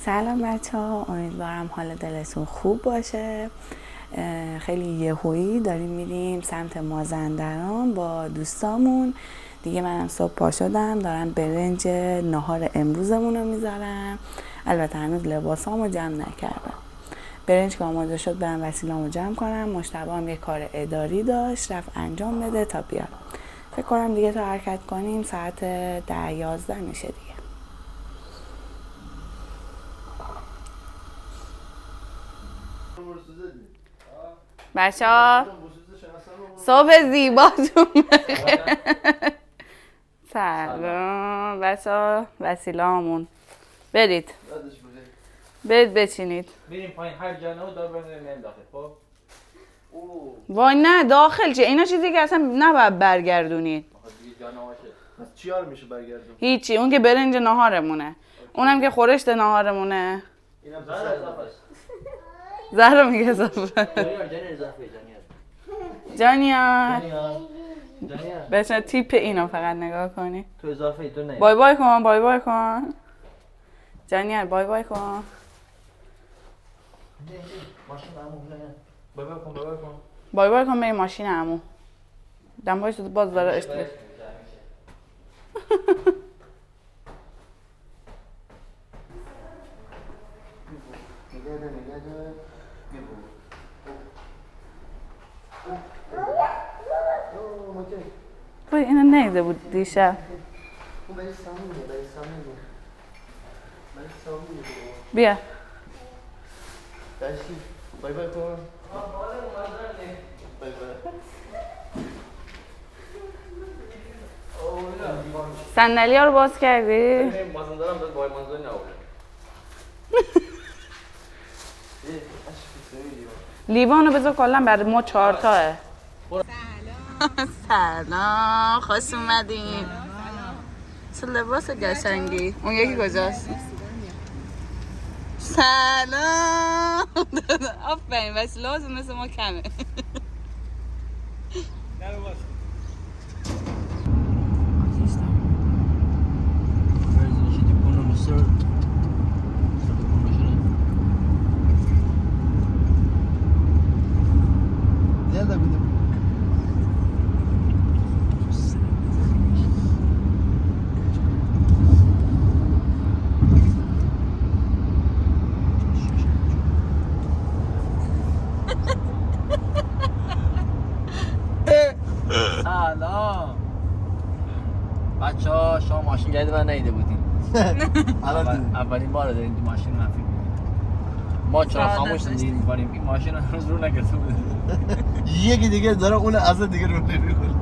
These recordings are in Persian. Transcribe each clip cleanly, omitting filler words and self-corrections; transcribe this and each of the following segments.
سلام بچه ها، امیدوارم حال دلتون خوب باشه. خیلی یهویی داریم میریم سمت مازندران با دوستامون. دیگه منم صبح پا شدم دارم برنج نهار امروزمون رو میذارم. البته هنوز لباسامو جمع نکردم. برنج که آماده شد برم وسیله‌مو جمع کنم. مجتبی هم یه کار اداری داشت رفت انجام بده تا بیاد. فکر کنم دیگه تا حرکت کنیم ساعت 10-11 میشه دیگه. بچه ها صبح زیباتون بخیر. سلام بچه ها، وسیله همون برید بچینید. بریم پایین هر جا نه دار بریم داخل. خب وای نه داخل چه؟ اینا چیزی که اصلا نباید برگردونید. دیگه جا نباشه. پس چی حال میشه برگردون؟ هیچی، اون که برنج ناهارمونه، اونم که خورشت ناهارمونه. اینم زهر اضافه است. زهرا میگه اضافه. جانیار اضافه جانیار جانیار بچه تیپ اینو فقط نگاه کنی. تو اضافه تو نه. بای بای کن، بای بای کن جانیار، بای بای کن. ماشین عمو نه. بای بای کن بای بای کن. بای بای کن به این ماشین عمو. دنبالش باز داره اشتباه. وای اینو نیده بود دیشب. بیا بای بای کن. بای بای. صندلی ها رو باز کردی؟ مازندران داد بای مازندران نبود. لیوانو بذار کلا برای ما 4 تاه. سلام خوش اومدین. چه لباس قشنگی. اون یکی کجاست؟ سلام. آفرین بس لازم مثل ما کمه. سلام بچه ها، شما ماشین جدید من نیده بودیم. اولین بار داریم تو ماشین من فکر می‌کنم. ما چرا خاموش دیدیم می‌کنیم این ماشین رو هنوز رو نگرفته بود. یکی دیگه داره اون از دیگه رو نمی‌کنه.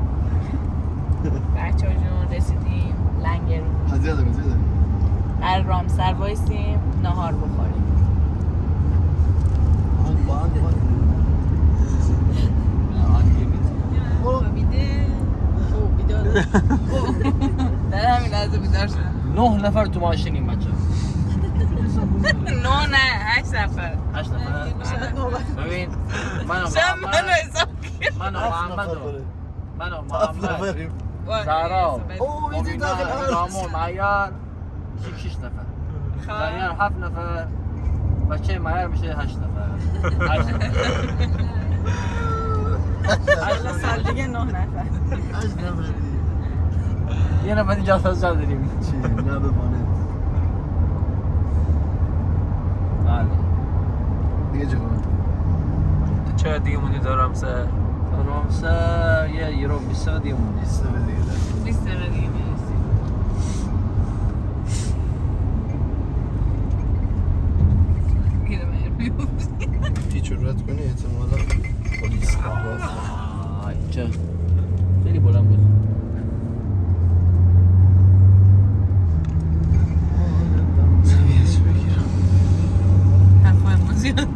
بچه ها جون رسیدیم لنگرون. زیاده قرار رامسر وایسیم نهار بخوریم. در همین لحظه بیدار شدم. 9 نفر تو ماشینیم بچه. 9 نه 8 نفر. 8 نفر. ببین من و محمد زهرا مبینا رامون معیار 6 نفر. معیار 7 نفر. بچه معیار میشه 8 نفر. 8 سال دیگه 9 نفر. یه نفر اینجا احساس داریم. چی؟ نه بمانه بله دیگه چه کنم؟ چه دیگه موندی دارم سر یه یورو 20 دیگه موندی. 20 دیگه 20 دقیقه دیگه میرسیم. گیره مهر بیفتی. پیچ رو رد کنی احتمالا پلیس چه خیلی بلند بود. سویت بگیرم حرفای ما زیاد.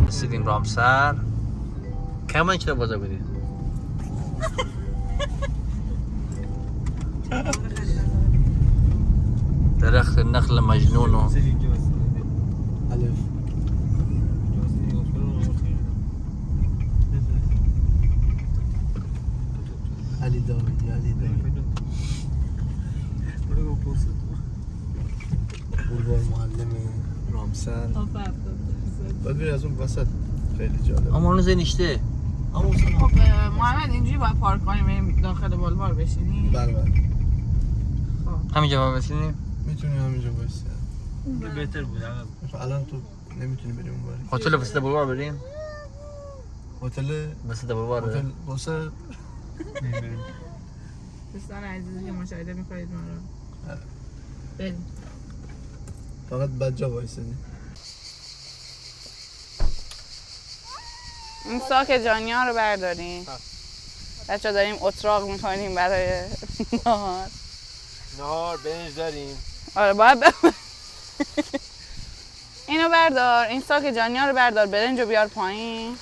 رسیدیم رامسر. کمان چرا بازه بودید؟ درخت نخل مجنون و الف علی داوودی برو پوست بولوار معلم رامسر باید بری از اون وسط خیلی جالب اما اونو زنیشته خب محمد اینجوری باید پارک کنیم بریم داخل بولوار بشینیم؟ بله بله همینجا باید بشینیم؟ میتونی همینجا بایستی بهتر بود الان تو نمیتونی بریم اون باری هتل وسط بولوار بریم؟ هتل وسط بولوار هتل واسه دوستان عزیزی که مشاهده میکنید ما رو بریم فقط بدجا وایستی این ساک جانیا رو برداریم بچه داریم اتراق میکنیم برای نهار برنج داریم آره باید اینو بردار این ساک جانیا رو بردار برنج رو بیار پایین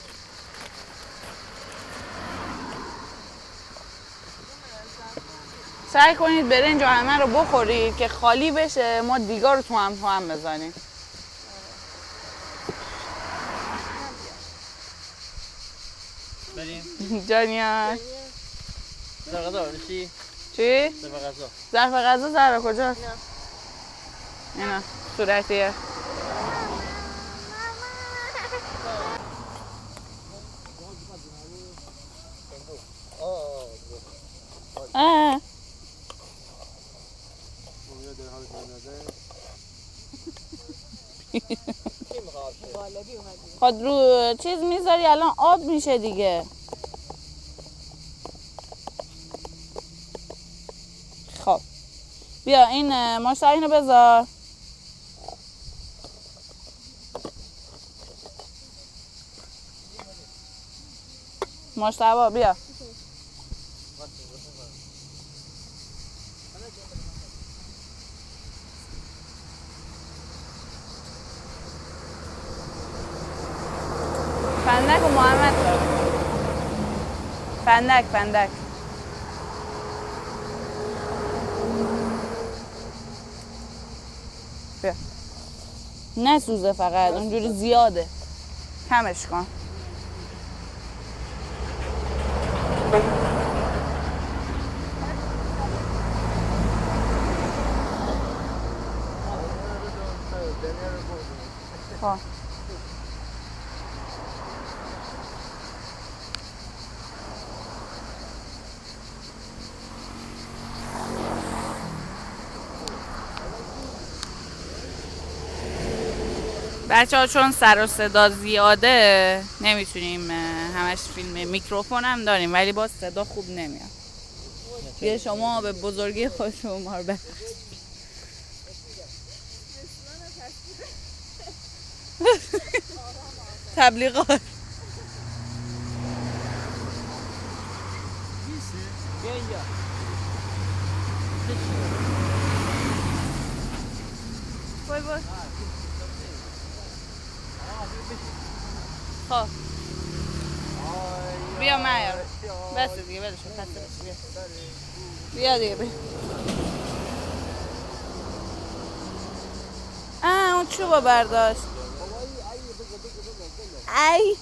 سعی کنید برنج و همه رو بخورید که خالی بشه ما دیگا رو تو هم بزنیم بریم جانیا ظرف غذا برشی؟ چی؟ ظرف غذا ظرف غذا ظرف کجا؟ اینا صورتیه خود رو چیز میذاری الان آب میشه دیگه خب بیا این ماشتا اینو بذار مشتبه بیا فندک و محمد فندک بیا نسوزه فقط اونجوری زیاده کمش کن بچه ها چون سر و صدا زیاده نمیتونیم همش فیلم میکروفون هم داریم ولی باز صدا خوب نمیاد بیا شما به بزرگی خود شما رو بخش تبلیغات بای بای خب بیا معیار بس دیگه بلش کن بیا دیگه بیا اون چوبا برداشت ای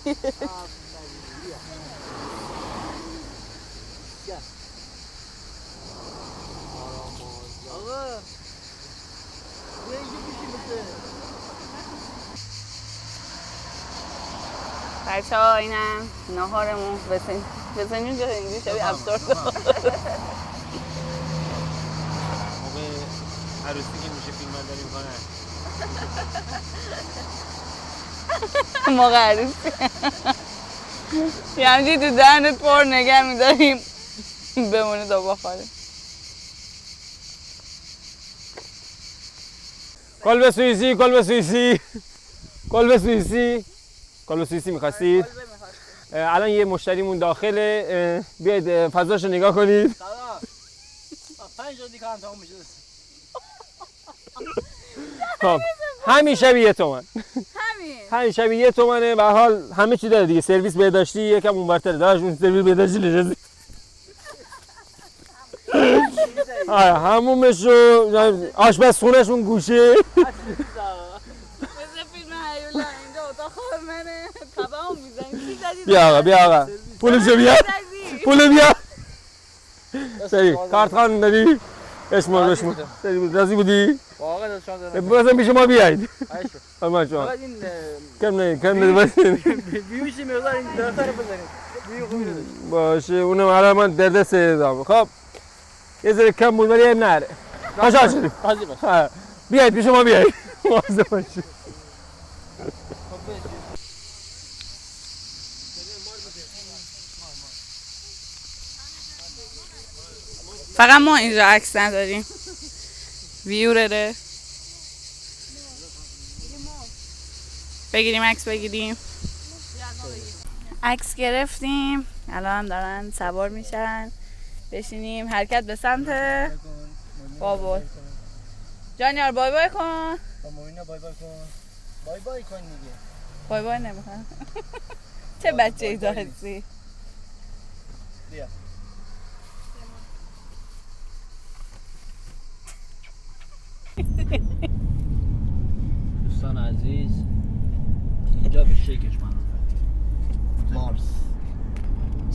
بچه ها اینم ناهارمون بزنیم جا اینجوری شبیه ابزار موقع عروسی که میشه فیلم برداری میکنه موقع عروسی یه همجی تو دهنت پر نگه میداریم بمونه تا بخوریم کلب سوئیسی کلب سوئیسی کلب سوئیسی کلب سوئیسی می‌خواستید الان یه مشتریمون داخله بیاید فضاشو نگاه کنید 5 دیگه هم تموم میشه خب همین شبیه 1 تومن همین شبیه 1 تومنه به حال همه چی داره دیگه سرویس بهداشتی یکم اونورتره داشت اون سرویس بهداشتی نشستی آره همومش رو آشپزخونه‌ش اون گوشه مثل فیلم هیولا اینجا اتاق خواب منه تبا هم میزنی بیا آقا بیا آقا پولشو بیار پولو بیار سری کارت خان داری؟ بشمار سری راضی بودی؟ واقعا از شما دارم بازم پیش ما بیایید عایشو اما شما فقط این کم نده بس بیوشی مقدار این دختر بزنید بیو خوبی نداشت باشه اونم الان من در دست دارم خب یه ذره کم بود ولی عیب نره خوشحال شدیم راضی باش بیایید پیش ما بیایید مواظب باشید فقط ما اینجا عکس نداریم ویو رده بگیریم عکس بگیریم عکس گرفتیم الان دارن سوار میشن بشینیم حرکت به سمت بابا جانیار بای بای کن با موینا بای بای کن بای بای کن دیگه بای بای نمیخوام چه بچه ای هستی بیا دوستان عزیز اینجا به شیکش معروفه مارس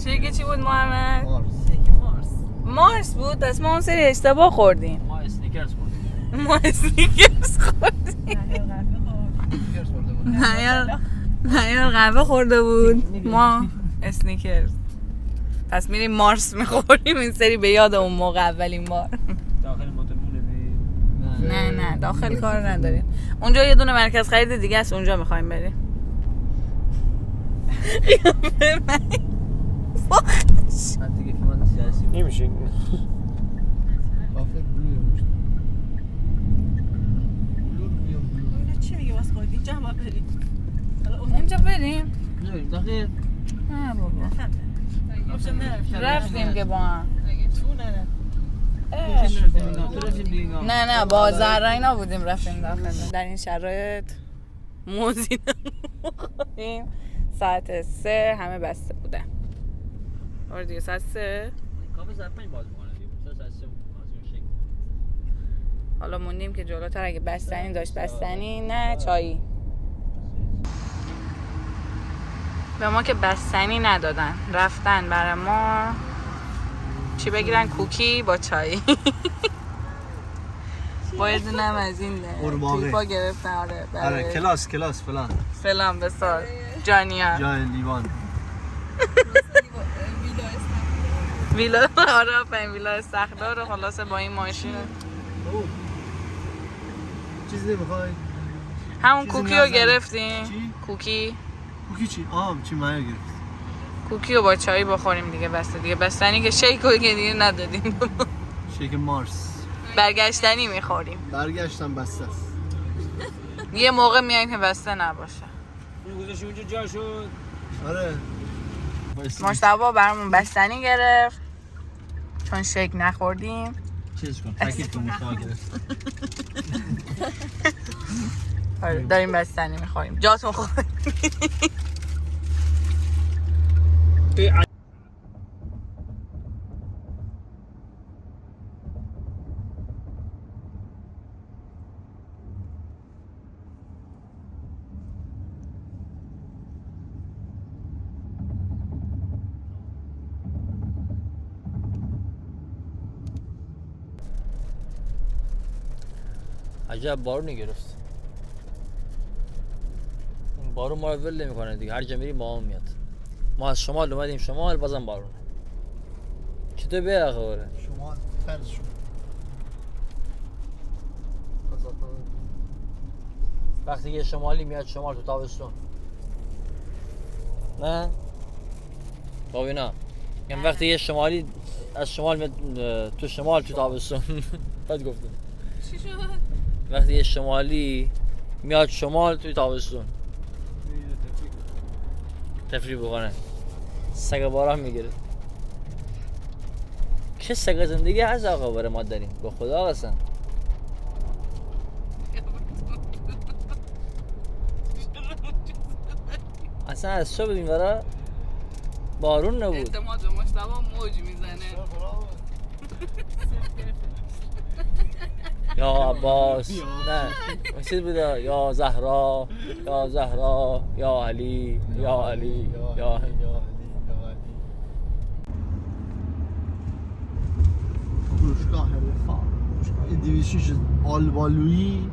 شیک چی بود محمد؟ مارس مارس بود پس ما اون سری اشتباه خوردیم ما اسنیکرز خوردیم ما اسنیکرز خوردیم اسنیکرز خورده بود نیار قهوه خورده بود ما اسنیکرز پس میریم مارس میخوریم این سری به یاد اون موقع اولین بار داخل مطمئن نه داخل کار نداریم اونجا یه دونه مرکز خرید دیگه است اونجا میخوایم بریم من دیگه فیلم سیاسی نمیشه کافه بلو چی میگه واسه خودت اینجا هم بریم اینجا بریم داخل نه بابا رفتیم که با هم تو نره نه با زهرا بودیم رفتیم داخل در این شرایط موزین میخوریم ساعت 3 همه بسته بودن آره دیگه ساعت 3 کافه ساعت 5 باز میکنه دیگه ساعت 3 شکل حالا موندیم که جلوتر اگه بستنی داشت بستنی نه چایی به ما که بستنی ندادن رفتن برای ما چی بگیرن کوکی با چای باید دونم از این تویپا گرفتن آره کلاس فلان بسار جانیا جای لیوان ویلا آره پایین ویلا استخدار رو خلاصه با این ماشین چیزی نمیخوای؟ همون چیزی کوکی رو نزن. گرفتیم چی؟ کوکی چی؟ چی مایه گرفت کوکی رو با چای بخوریم دیگه بسته دیگه بستنی که شیک رو که دیگه ندادیم شیک مارس برگشتنی میخوریم برگشتم بسته است یه موقع میایم که بسته نباشه این گذاشی اونجا جا شد آره مشتبه برامون بستنی گرفت چون شیک نخوردیم چیز کن پاکت کن مشتاق گرفت آره داریم بستنی میخوریم جاتون خورد عجب بارونی گرفت این بارون ما رو ول نمی‌کنه دیگه هر جا میریم با هم میاد ما از شمال اومدیم شمال بازم بارونه چطور به خبره شمال فرض شد وقتی یه شمالی میاد شمال تو تابستون نه بابینا یعنی وقتی یه شمالی از شمال میاد تو شمال تو تابستون بد گفتم چی شد؟ وقتی یه شمالی میاد شمال توی تابستون تفریح بکنه سگ باران میگیره چه سگ زندگی هست آقا برای ما داریم با خدا قسم اصلا از صبح این ورا بارون نبود اعتماد به مشتبه موج میزنه یا عباس نه چیز بوده یا زهرا یا زهرا یا علی یا علی یا علی این 206 آلبالویی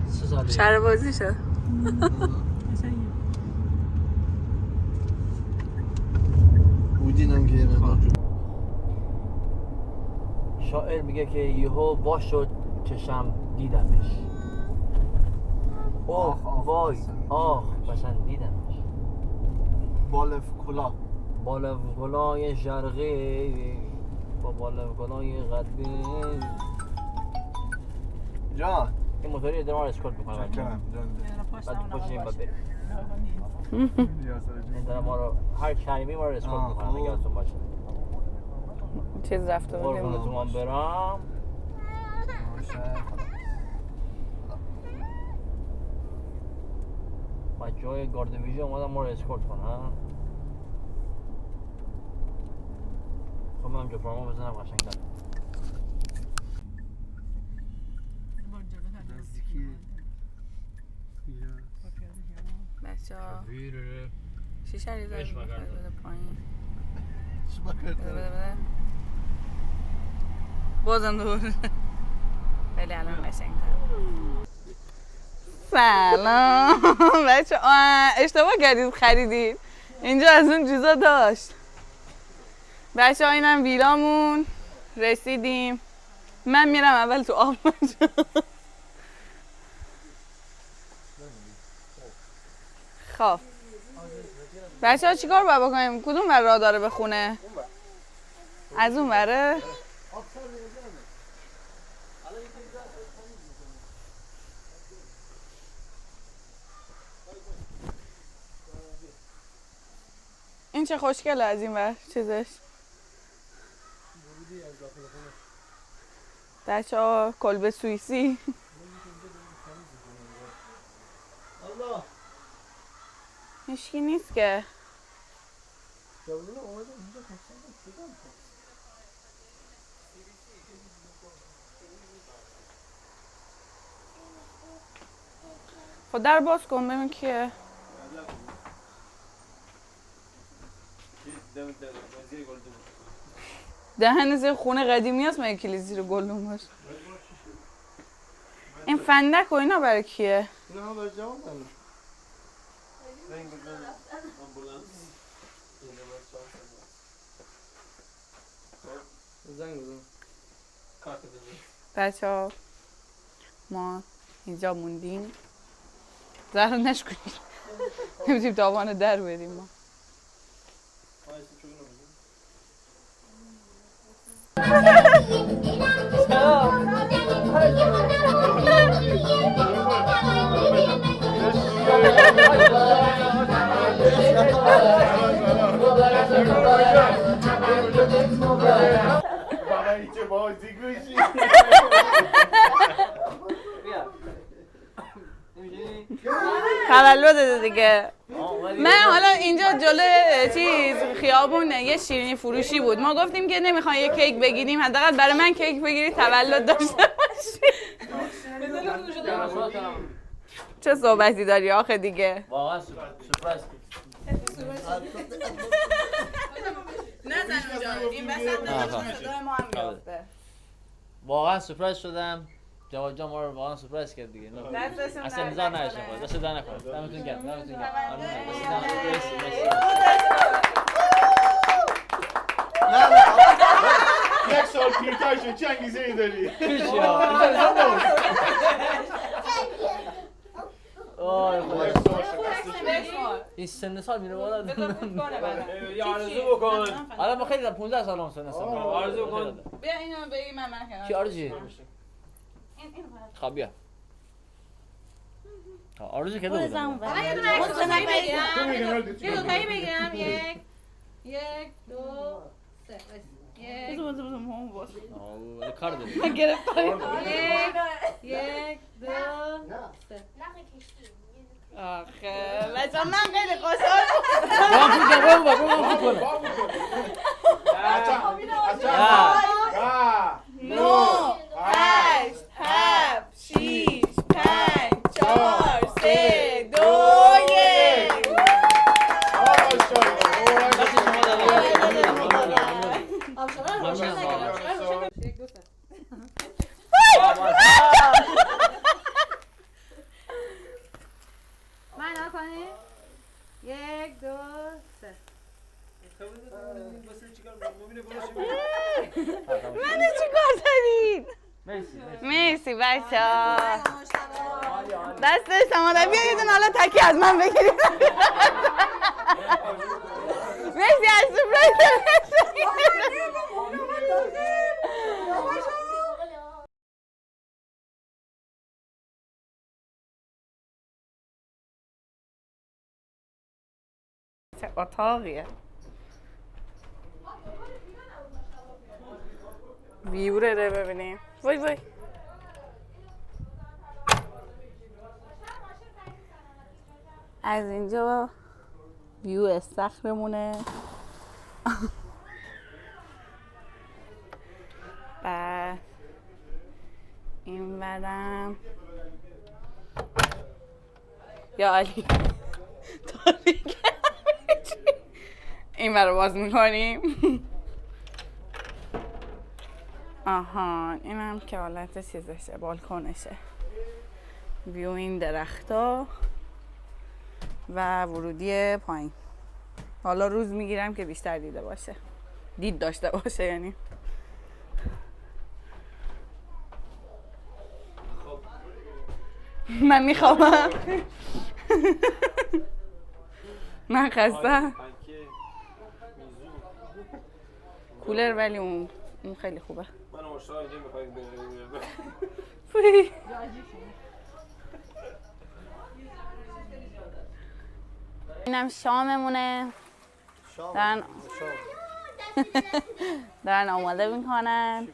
3 ساله شهر بازی شد. بودینم که یه مقدار شاعر میگه که یهو وا شد چشم دیدمش. اوه وای آه قشنگ دیدمش. بالف کلا بالفگلای شرقی با بالفگلای غربی. جان این موتوری ادامه رو اسکورت میکنه بچه چکرم جان بعد پشتیم باید بریم. این داره ما رو هر کریمی ما رو اسکورت میکنه نگهتون باشه. چیز رفته بودیم قربونتون من برم. بچه های گارد ویژه اومدن ما رو اسکورت کنن. خب من همجا فرما بزنم قشنگ‌تر. بچه ها شیشه ریزه بده پایین بده بازم دور ولی الان قشنگ‌تر. سلام بچه اشتباه کردید خریدید اینجا از اون چیزا داشت. بچه ها اینم ویلامون رسیدیم. من میرم اول تو آب خب بچه ها چیکار باید بکنیم؟ کدوم ور راه داره به خونه؟ از اون وره؟ این چه خوشگله از این ور چیزش. بچه ها کلبه سوئیسی هیچکی نیست که. خب در باز کن ببین کیه. دهن زیر خونه قدیمی هست مگه کلید زیر گلدون باشه. این فندک و اینا برای کیه؟ اینا برای جوان دارم بچه ها ما اینجا موندیم. زهر نشکنیم نمیتونیم تاوان در بریم ما. تولد دیگه. من حالا اینجا جلوی چیز خیابون یه شیرینی فروشی بود. ما گفتیم که نمیخوان یه کیک بگیریم، حداقل برای من کیک بگیری تولد داشته باشی. چه صحبتی داری آخه دیگه؟ واقعا سورپرایز نزن اونجا این وسط صدای ما هم میافته. واقعا سورپرایز شدم. جواد جان ما رو واقعا سورپرایز کرد دیگه. اصلا انتظار نداشتم. دست در نکنید. دمتون گرم. دمتون گرم. یک سال پیرتر شد چه انگیزه ای داری؟ این سن سال میره بالا. یه آرزو بکن. الان ما خیلی 15 سالم سن هستم. آرزو کن. بیا اینو بگی من کنم. کی آرزویه؟ خب بیا. آرزو که دو من یه دونه عکس بگیرم. یک دو سه. کار داری. من گرفتم. یک دو سه. آخه بچه من خیلی خوشحال نو 8 7 6 5 4 3 2 1 1 منو چی کار دارید؟ مرسی بچه ها دست شما در بیایید حالا تکی از من بگیرید مرسی از سپرایز چه اتاقیه ویوره رو ببینیم وای وای از اینجا ویو استخرمونه بعد این برم یا علی تاریک این برو باز میکنیم آها اینم که حالت چیزشه بالکنشه ویو این درختا و ورودی پایین حالا روز میگیرم که بیشتر دیده باشه دید داشته باشه یعنی من میخوام من خسته کولر ولی اون خیلی خوبه من مشتاق اینجا میخواید اینم شاممونه دارن آماده میکنن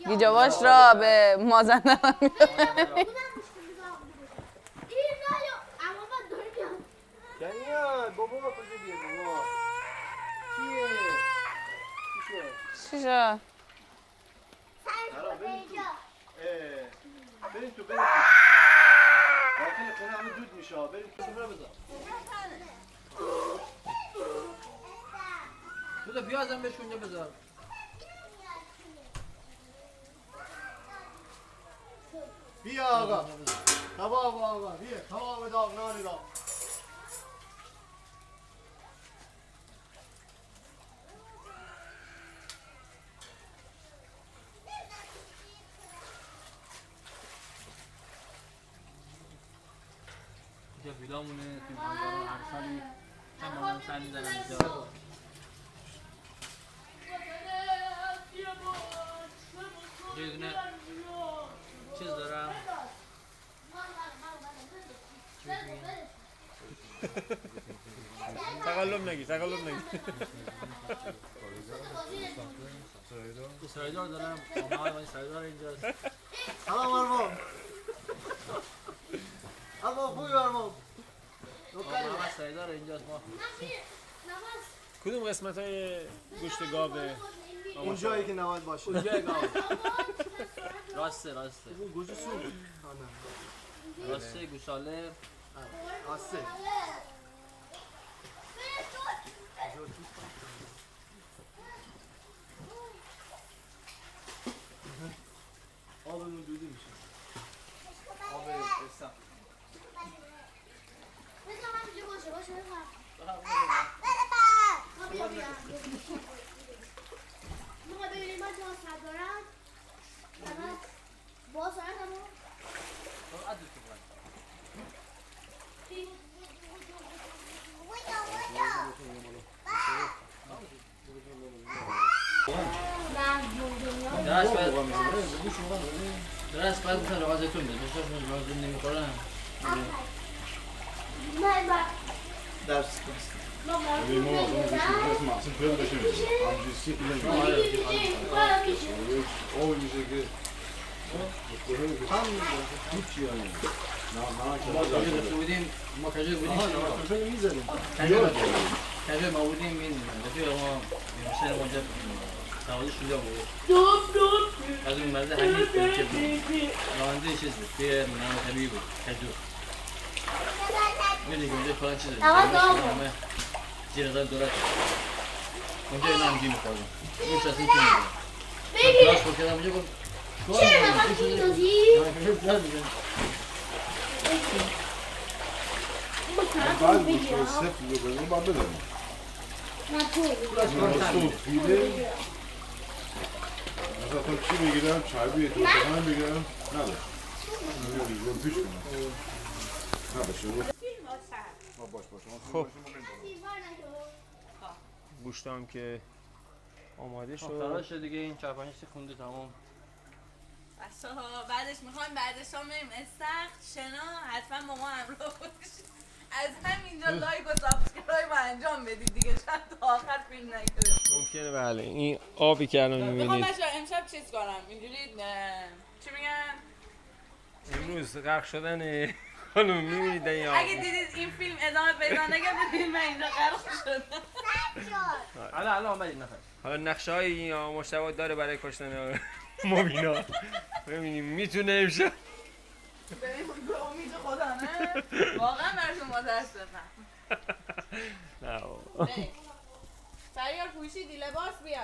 گیجاواش را به مازندران میکنن چی شد؟ بریم تو داخل خونه همه دود میشه بریم تو سفره بذار تو دا پیازم بهش اونجا بذار بیا آقا کباب آقا بیا کباب داغ نانی داغ اینجا ویلامونه توی مازندران هر سالی چند ماه سر میزنن اینجا یه دونه چیز دارم تقلب نگی سرایدار دارم آمه های سرایدار اینجاست سلام ارمان اما خوبی ارمان آمه های سرایدار اینجاست ما کدوم قسمت های گوشت گاوه؟ اون جایی که نباید باشه اونجای گاو راسته گوجه سو راسته گوشاله آسه آبمون دودی میشه آب استم درست باید بسن روازتون بده بسن روازتون نمیخورن درس کنست ما کجا بودیم کجا ما بودیم این رفیق ما بیمشتر اونجا سوازی شده بود از اون مرده همین که بود رانده چیز بود توی نام طبیعی بود کجا میدونی که اونجا کلان چیز بود همه جیردان دورت اونجا اینا هم جی میخوردم اون شاسی که میدونم کلاس بود کردم اونجا گفت چرا نفت میدازی؟ بعد گوشت رو صفر بکنیم باید بداریم مثلا چی بگیرم؟ چربی تو هم بگیرم؟ نداشت رو پیش کنم نداشت باش خب گوشتم که آماده شد. تراش دیگه این 4-5 خونده تمام. بچه‌ها بعدش میخوایم بعدش هم بریم استخر شنا حتما با ما همراه باشید. از همینجا لایک و سابسکرایب انجام بدید دیگه شاید تا آخر فیلم نگیرید. ممکنه بله. این آبی که الان میخوام می‌بینید بچه‌ها امشب چیز کنم اینجوری چی میگن؟ امروز غرق شدن خانم می‌بینید این آب. اگه دیدید این فیلم ادامه پیدا نکرد بدونید من اینجا غرق شدم. الان اومدید نفر. حالا نقشه‌های این مشتبه داره برای کشتن مبینا. ببینیم میتونه امشب. ببین به امید خدا نه واقعا براتون متاسفم. نه فریار پوشیدی لباس بیا.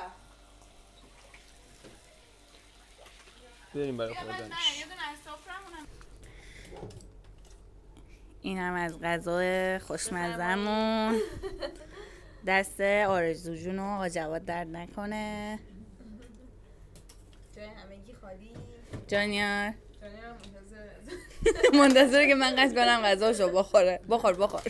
بریم برای بیا خوردن. یه دونه از سفرمونم. این هم از غذا خوشمزمون. دست آرزو جون و آقا جواد درد نکنه. جای همگی خالی. جانیار جانیار منتظره که من قصد کنم غذاشو بخوره. بخور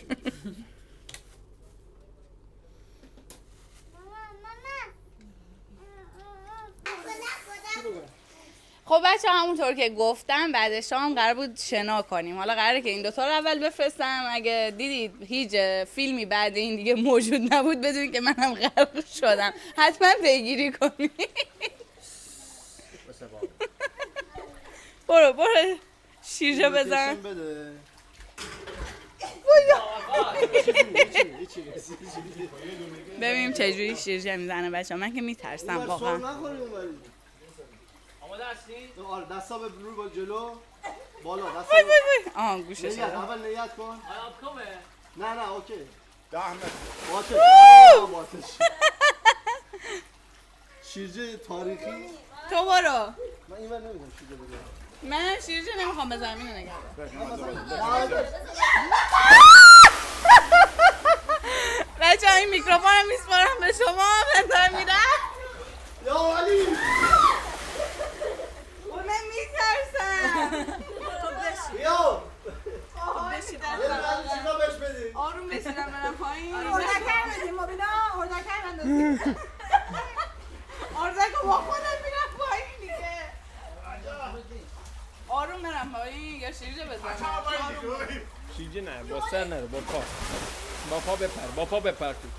خب بچه همونطور که گفتم بعد شام قرار بود شنا کنیم. حالا قراره که این دوتا رو اول بفرستم. اگه دیدید هیچ فیلمی بعد این دیگه موجود نبود بدونید که منم غرق شدم. حتما پیگیری کنید. برو شیرجه بزن. ببینیم چجوری شیرجه میزنه بچه. من که میترسم واقعا. آماده هستی؟ آره دستا به روی با جلو بالا دستا وای آها گوشش نیت اول نیت کن آب کمه؟ نه اوکی 10 متر باتش شیرجه تاریخی تو برو. من این ور نمیدونم شیرجه بگم منم شیرجه نمیخوام بزنم اینو نگه بچه این میکروفونم میسپارم به شما. من دارم میرم. یا علی من میترسم. یا بشید چیکار بهش بدی آروم بشیدم برم پایین. اردکر بدیم مبینا اردکر بندازیم. اردکو با خودم میرم پایین دیگه. آروم برم پایین یا شیرجه بزنم. شیرجه نه با سر نرو با پا بپر تو.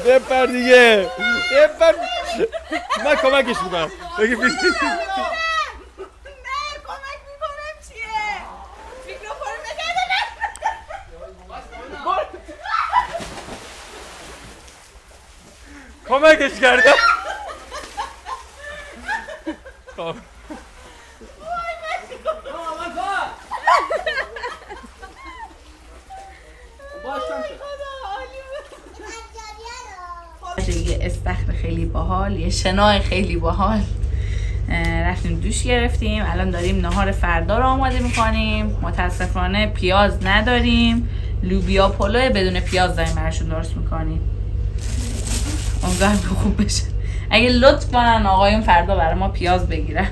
بپر دیگه بپر. من کمکش میکنم. بگی نه کمک میکنم چیه؟ میکروفون نگرده نه. کمکش کردم. خب یه استخر خیلی باحال، یه شنا خیلی باحال. رفتیم دوش گرفتیم. الان داریم نهار فردا رو آماده میکنیم. متاسفانه پیاز نداریم. لوبیا پلو بدون پیاز داریم براشون درست میکنیم. امیدوارم که خوب بشه. اگه لطف کنن آقایون فردا برای ما پیاز بگیرن.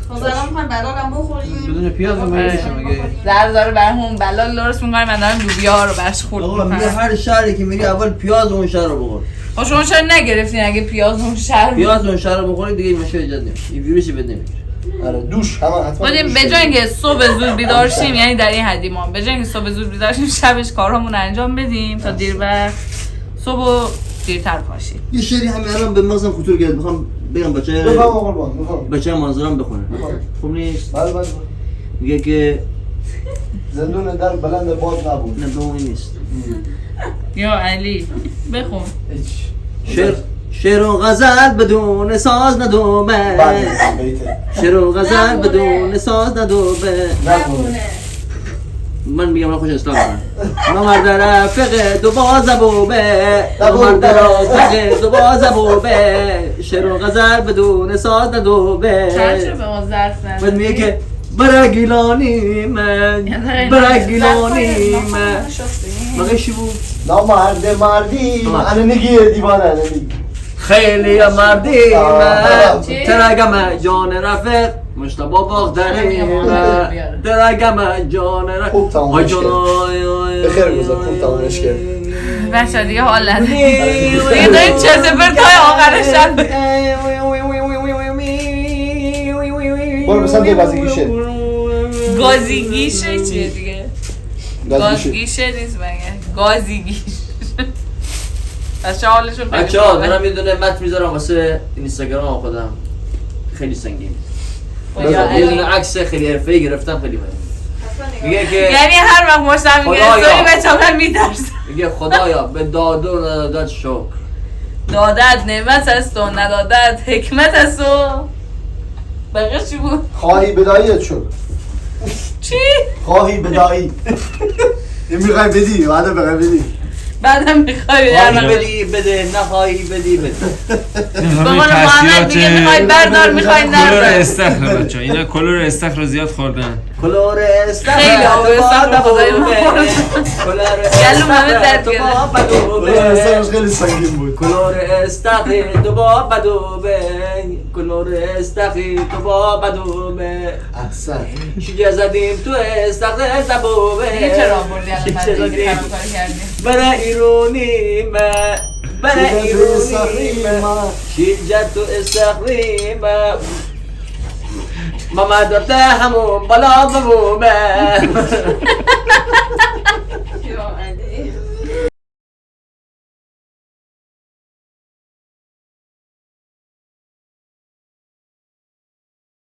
حاضران میخوایم بلالم بخوریم. بدون پیاز رو میریشم اگه داره برامون بلال درست میکنیم. من دارم لوبیا رو براش خورد آقا میگه میکنم. هر شهری که میری اول پیاز اون شهر رو بخور. خب شما چرا نگرفتین اگه پیاز اون شهر پیاز اون شهر رو بخوری دیگه این مشکل ایجاد نمیشه. این ویروسی بد نمیگیره. آره دوش همه حتما بودیم به جای اینکه صبح زود بیدار شیم یعنی در این حدی ما به جای اینکه صبح زود بیدار شیم شبش کارامون انجام بدیم تا دیر وقت صبح دیرتر پاشیم. یه شعری همین الان به مغزم خطور کرد. میخوام بگم بچه بچه منظورم بخونه. خوب نیست. بله میگه که زندون در بلند باد نبود. نه به اون نیست. یا علی بخون. شعر و غزل بدون ساز ندومه. شعر و غزل بدون ساز ندومه. نبونه. من میگم من خوش اسلام کنم. مرد رفق دو بازبوبه مرد رفق دو بازبوبه شعر و غزل بدون ساز ندوبه چرا به ما ظرف نداری؟ بعد میگه که برگیلانی من برگیلانی من مگه چی بود؟ مردی انا نگیر دیوانه انا نگیر خیلی مردی من ترگم جان رفق مشتبه باغدری من ترگم جان رفق خوب تمامش کرد بخیر بذار خوب تمامش کرد بچه دیگه حال نداریم دیگه داریم چرت و پرت های آخر شب برو بسن دیگه گازیگیشه گازیگیشه چیه دیگه؟ گازیگیشه گازیگیشه نیست مگه گازیگیشه بچه حالشون خیلی بچه ها دارم یه دونه متن میذارم واسه اینستاگرام خودم خیلی سنگین یه دونه عکس خیلی حرفه‌ای گرفتم خیلی مهم میگه که یعنی هر وقت مشتم میگه خدایا. استوری بچه من میترسم میگه خدایا به داد و ندادت شکر دادت نعمت است و ندادت حکمت است و بقیه چی بود؟ خواهی بداییت شد چی؟ خواهی بدایی این میخوای بدی بعد بخوای بدی بعدم میخوای خواهی بدی بده نخواهی بدی بده به قول محمد دیگه میخوای بردار میخوای کلور نردار استخر بچه اینا کلور استخر رو زیاد خوردن کلور استخر خیلی آب استخر خدای من گلوم همه درد سرش خیلی سنگین بود کلور استخر تو با بدوبه کلور استخر تو با بدوبه احسن شیجه زدیم تو استخر زبوبه دیگه چرا آوردی الان من دیگه خراب کار کردیم برای ایرونی من برای ایرونی من شیجه تو استخری من ماما دارته همون بالا ببومه